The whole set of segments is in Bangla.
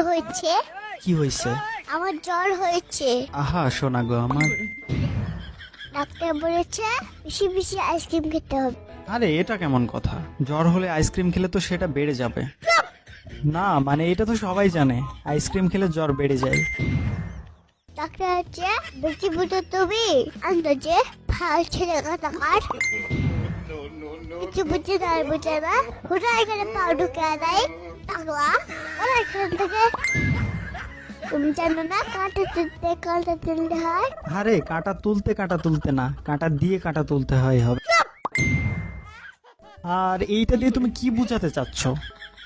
হয়েছে। কি হয়েছে? আমার জ্বর হয়েছে। আহা শোনা গো আমার। ডাক্তার বলেছে বেশি বেশি আইসক্রিম খেতে হবে। আরে এটা কেমন কথা? জ্বর হলে আইসক্রিম খেলে তো সেটা বেড়ে যাবে। না মানে এটা তো সবাই জানে, আইসক্রিম খেলে জ্বর বেড়ে যায়। ডাক্তার হচ্ছে বেশি বুঝো তুমি আন্দাজে ফাল ছেলে কাটাকার কিছু বুঝে না বুঝে না ওরা এখানে পা ঢুকে দেয় টাকলা ওরা এখান থেকে তুমি জানো না কাঁটা তুলতে হয়। আরে কাঁটা তুলতে না, কাঁটা দিয়ে কাঁটা তুলতে হবে। আর এইটা দিয়ে তুমি কি বোঝাতে চাচ্ছ?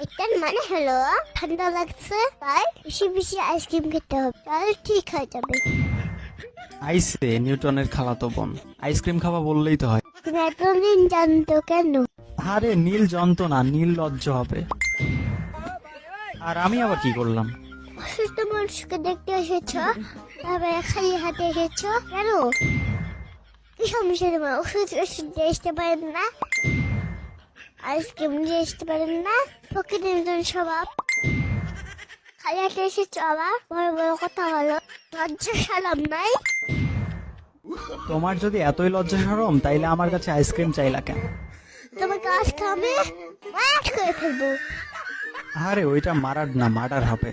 এটার মানে হলো ঠান্ডা লাগছে তাই বেশি বেশি আইসক্রিম খেতে হবে তাহলে ঠিক হয়ে যাবে। আইসে নিউটনের খালাতো বোন, আইসক্রিম খাওয়া বললেই তো হয়। তুমি এতদিন জানতো কেন? আরে নীল যন্ত্রণা, নীল লজ্জ হবে। আর আমি আবার কি করলাম? অসুস্থ মানুষকে দেখতে এসেছো তারপরে খালি হাতে এসেছো কেন? কি সমস্যা তোমার? ওষুধ দিয়ে আসতে পারেন না, আইসক্রিম দিয়ে আসতে পারেন না, প্রকৃতির মতন স্বভাব খালি হাতে এসেছো আবার বড় বড় কথা বলো, লজ্জা সালাম নাই? তোমার যদি এতই লজ্জা শরম তাইলে আমার কাছে আইসক্রিম চাইলা কেন? তোমার কাজ খাবে মাঠ করে ফেলবো। আরে ওইটা মারার না, মার্ডার হবে।